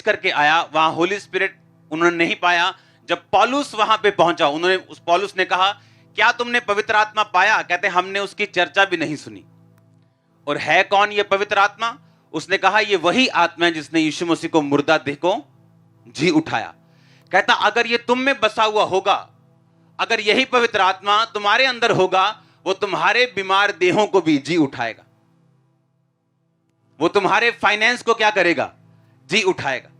करके आया, वहां होली स्पिरिट उन्होंने नहीं पाया। जब पौलुस वहां पे पहुंचा, पौलुस ने कहा, क्या तुमने पवित्र आत्मा पाया? कहते हमने उसकी चर्चा भी नहीं सुनी। और है कौन ये पवित्र आत्मा? उसने कहा ये वही आत्मा है जिसने यीशु मसीह को मुर्दा देह को जी उठाया। कहता अगर ये तुम में बसा हुआ होगा, अगर यही पवित्र आत्मा तुम्हारे अंदर होगा, वो तुम्हारे बीमार देहों को भी जी उठाएगा। वो तुम्हारे फाइनेंस को क्या करेगा? जी उठाएगा।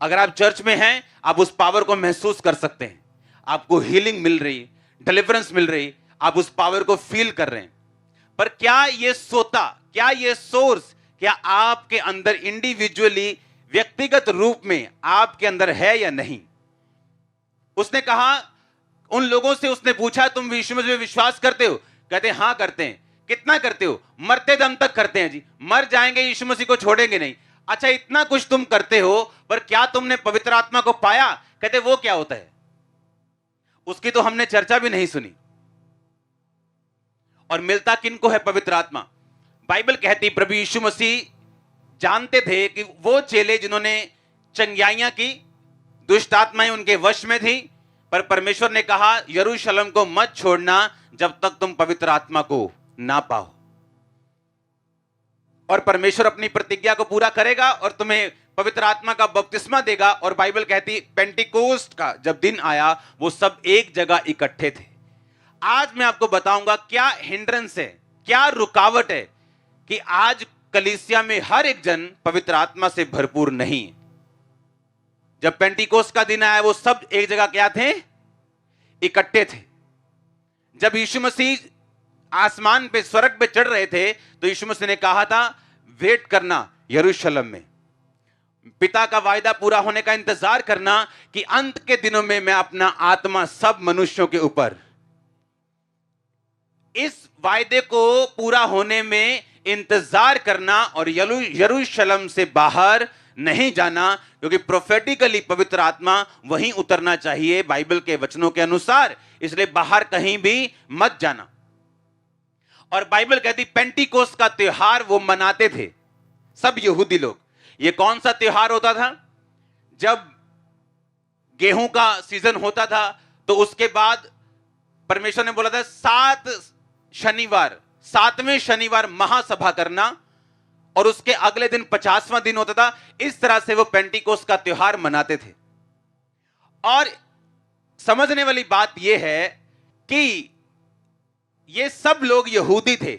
अगर आप चर्च में हैं, आप उस पावर को महसूस कर सकते हैं। आपको हीलिंग मिल रही, डिलीवरेंस मिल रही, आप उस पावर को फील कर रहे हैं। पर क्या ये सोता, क्या ये सोर्स, क्या आपके अंदर इंडिविजुअली, व्यक्तिगत रूप में आपके अंदर है या नहीं? उसने कहा, उन लोगों से उसने पूछा, तुम यीशु मसीह में विश्वास करते हो? कहते हां करते हैं। कितना करते हो? मरते दम तक करते हैं जी। मर जाएंगे, यीशु मसीह को छोड़ेंगे नहीं। अच्छा इतना कुछ तुम करते हो, पर क्या तुमने पवित्र आत्मा को पाया? कहते वो क्या होता है? उसकी तो हमने चर्चा भी नहीं सुनी। और मिलता किनको है पवित्र आत्मा? बाइबल कहती प्रभु यीशु मसीह जानते थे कि वो चेले जिन्होंने चंगियाइयां की, दुष्ट आत्माएं उनके वश में थी, पर परमेश्वर ने कहा यरूशलेम को मत छोड़ना जब तक तुम पवित्र आत्मा को ना पाओ। और परमेश्वर अपनी प्रतिज्ञा को पूरा करेगा और तुम्हें पवित्र आत्मा का बपतिस्मा देगा। और बाइबल कहती पेंटिकोस्ट का जब दिन आया, वो सब एक जगह इकट्ठे थे। आज मैं आपको बताऊंगा क्या हिंड्रेंस है, क्या रुकावट है कि आज कलीसिया में हर एक जन पवित्र आत्मा से भरपूर नहीं है। जब पेंटिकोस्ट का दिन आया, वो सब एक जगह क्या थे? इकट्ठे थे। जब यीशु मसीह आसमान पे, स्वर्ग पे चढ़ रहे थे, तो यीशु मसीह ने कहा था वेट करना यरूशलेम में, पिता का वायदा पूरा होने का इंतजार करना कि अंत के दिनों में मैं अपना आत्मा सब मनुष्यों के ऊपर। इस वायदे को पूरा होने में इंतजार करना और यरूशलेम से बाहर नहीं जाना, क्योंकि प्रोफेटिकली पवित्र आत्मा वहीं उतरना चाहिए बाइबल के वचनों के अनुसार। इसलिए बाहर कहीं भी मत जाना। और बाइबल कहती पेंटिकोस्ट का त्योहार वो मनाते थे सब यहूदी लोग। ये कौन सा त्योहार होता था? जब गेहूं का सीजन होता था, तो उसके बाद परमेश्वर ने बोला था 7वें शनिवार महासभा करना, और उसके अगले दिन 50वां दिन होता था। इस तरह से वो पेंटिकोस्ट का त्योहार मनाते थे। और समझने वाली बात यह है कि ये सब लोग यहूदी थे,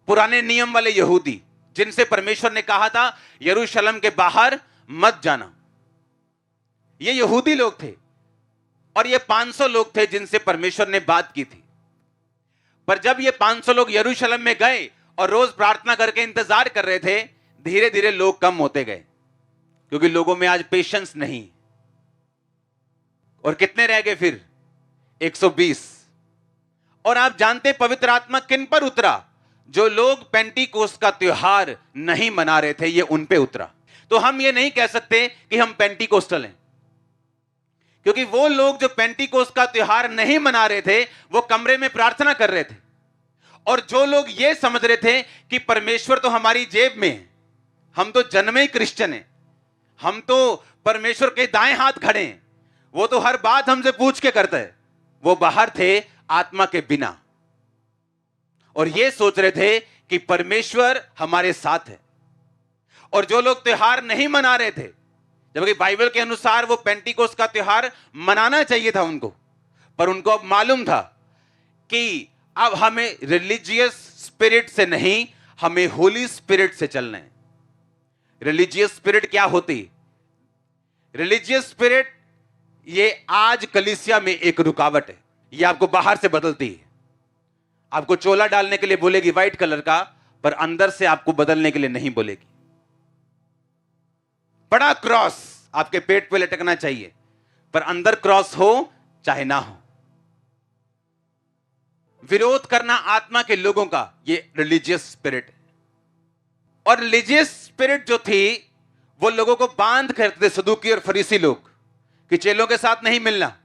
पुराने नियम वाले यहूदी, जिनसे परमेश्वर ने कहा था यरूशलेम के बाहर मत जाना। ये यहूदी लोग थे और ये 500 लोग थे जिनसे परमेश्वर ने बात की थी। पर जब ये 500 लोग यरूशलेम में गए और रोज प्रार्थना करके इंतजार कर रहे थे, धीरे धीरे लोग कम होते गए, क्योंकि लोगों में आज पेशेंस नहीं। और कितने रह गए फिर? 120। और आप जानते पवित्र आत्मा किन पर उतरा? जो लोग पेंटिकोस्ट का त्योहार नहीं मना रहे थे, ये उन पे उतरा। तो हम ये नहीं कह सकते कि हम पेंटिकोस्टल हैं, क्योंकि वो लोग जो पेंटिकोस्ट का त्योहार नहीं मना रहे थे, वो कमरे में प्रार्थना कर रहे थे। और जो लोग ये समझ रहे थे कि परमेश्वर तो हमारी जेब में है, हम तो जन्मे ही क्रिश्चियन हैं, हम तो परमेश्वर के दाएं हाथ खड़े हैं, वो तो हर बात हमसे पूछ के करता है, वो बाहर थे आत्मा के बिना। और ये सोच रहे थे कि परमेश्वर हमारे साथ है। और जो लोग त्योहार नहीं मना रहे थे, जबकि बाइबल के अनुसार वो पेंटिकोस्ट का त्योहार मनाना चाहिए था उनको, पर उनको अब मालूम था कि अब हमें रिलीजियस स्पिरिट से नहीं, हमें होली स्पिरिट से चलना है। रिलीजियस स्पिरिट क्या होती? रिलीजियस स्पिरिट ये आज कलीसिया में एक रुकावट है। ये आपको बाहर से बदलती है। आपको चोला डालने के लिए बोलेगी व्हाइट कलर का, पर अंदर से आपको बदलने के लिए नहीं बोलेगी। बड़ा क्रॉस आपके पेट पे लटकना चाहिए, पर अंदर क्रॉस हो चाहे ना हो। विरोध करना आत्मा के लोगों का, ये रिलीजियस स्पिरिट है। और रिलीजियस स्पिरिट जो थी, वो लोगों को बांध करते थे, सदूकी और फरीसी लोग, कि चेलों के साथ नहीं मिलना,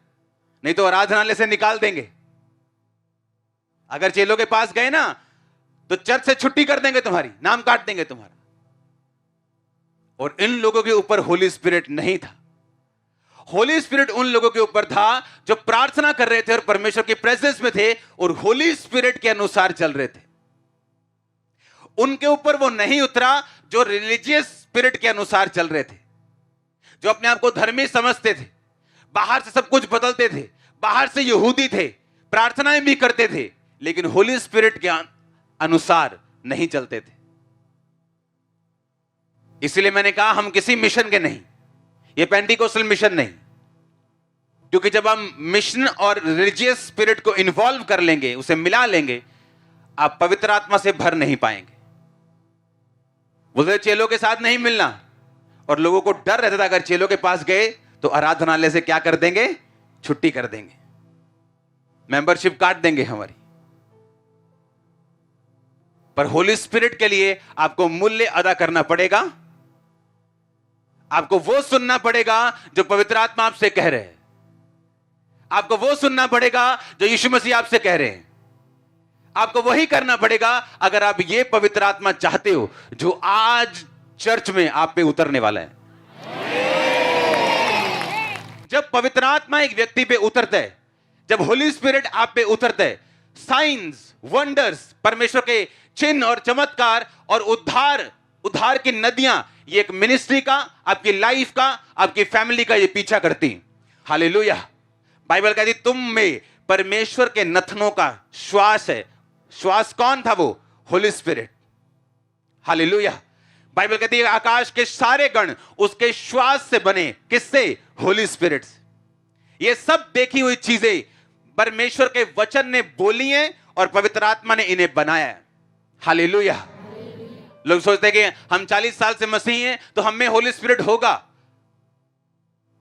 नहीं तो आराधनालय से निकाल देंगे। अगर चेलों के पास गए ना, तो चर्च से छुट्टी कर देंगे तुम्हारी, नाम काट देंगे तुम्हारा। और इन लोगों के ऊपर होली स्पिरिट नहीं था। होली स्पिरिट उन लोगों के ऊपर था जो प्रार्थना कर रहे थे और परमेश्वर की प्रेजेंस में थे और होली स्पिरिट के अनुसार चल रहे थे। उनके ऊपर वो नहीं उतरा जो रिलीजियस स्पिरिट के अनुसार चल रहे थे, जो अपने आप को धर्मी समझते थे, बाहर से सब कुछ बदलते थे, बाहर से यहूदी थे, प्रार्थनाएं भी करते थे, लेकिन होली स्पिरिट के अनुसार नहीं चलते थे। इसलिए मैंने कहा हम किसी मिशन के नहीं, ये पेंटिकोस्टल मिशन नहीं, क्योंकि जब हम मिशन और रिलीजियस स्पिरिट को इन्वॉल्व कर लेंगे, उसे मिला लेंगे, आप पवित्र आत्मा से भर नहीं पाएंगे। बोलते चेलों के साथ नहीं मिलना, और लोगों को डर रहता था अगर चेलों के पास गए तो आराधनालय से क्या कर देंगे, छुट्टी कर देंगे, मेंबरशिप काट देंगे हमारी। पर होली स्पिरिट के लिए आपको मूल्य अदा करना पड़ेगा। आपको वो सुनना पड़ेगा जो पवित्र आत्मा आपसे कह रहे हैं। आपको वो सुनना पड़ेगा जो यीशु मसीह आपसे कह रहे हैं। आपको वही करना पड़ेगा अगर आप ये पवित्र आत्मा चाहते हो जो आज चर्च में आप पे उतरने वाला है। जब पवित्र आत्मा एक व्यक्ति पे उतरता है, जब होली स्पिरिट आप पे उतरता है, साइंस, वंडर्स, परमेश्वर के चिन्ह और चमत्कार और उद्धार की नदियां, ये एक मिनिस्ट्री का, आपकी लाइफ का, आपकी फैमिली का ये पीछा करती हैं। हालेलुया। बाइबल कहती तुम में परमेश्वर के नथनों का श्वास है। श्वास कौन था? वो होली स्पिरिट। हालेलुया। बाइबल कहती है आकाश के सारे गण उसके श्वास से बने। किससे? होली स्पिरिट से। ये सब देखी हुई चीजें परमेश्वर के वचन ने बोली हैं और पवित्र आत्मा ने इन्हें बनाया है। हालेलुया। लोग सोचते हैं कि हम 40 साल से मसीही हैं तो हम में होली स्पिरिट होगा।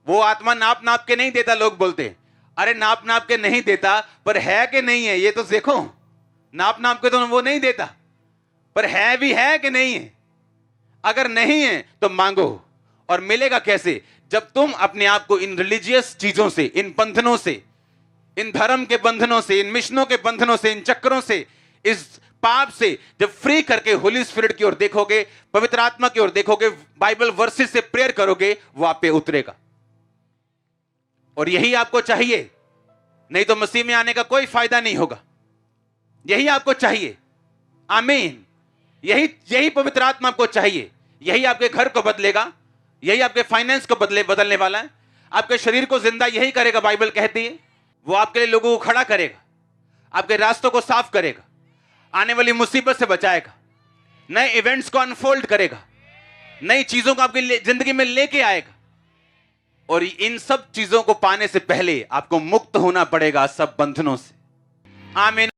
वो आत्मा नाप नाप के नहीं देता। लोग बोलते अरे नाप नाप के नहीं देता, पर है कि नहीं है ये तो देखो। नाप नाप के तो वो नहीं देता, पर है भी है कि नहीं है। अगर नहीं है तो मांगो। और मिलेगा कैसे? जब तुम अपने आप को इन रिलीजियस चीजों से, इन बंधनों से, इन धर्म के बंधनों से, इन मिशनों के बंधनों से, इन चक्रों से, इस पाप से जब फ्री करके होली स्पिरिट की ओर देखोगे, पवित्र आत्मा की ओर देखोगे, बाइबल वर्सेस से प्रेयर करोगे, वो आप पे उतरेगा। और यही आपको चाहिए, नहीं तो मसीह में आने का कोई फायदा नहीं होगा। यही आपको चाहिए। आमीन। यही पवित्र आत्मा आपको चाहिए। यही आपके घर को बदलेगा, यही आपके फाइनेंस को बदलने वाला है, आपके शरीर को जिंदा यही करेगा। बाइबल कहती है वो आपके लिए लोगों को खड़ा करेगा, आपके रास्तों को साफ करेगा, आने वाली मुसीबत से बचाएगा, नए इवेंट्स को अनफोल्ड करेगा, नई चीजों को आपकी जिंदगी में लेके आएगा। और इन सब चीजों को पाने से पहले आपको मुक्त होना पड़ेगा सब बंधनों से। आमीन।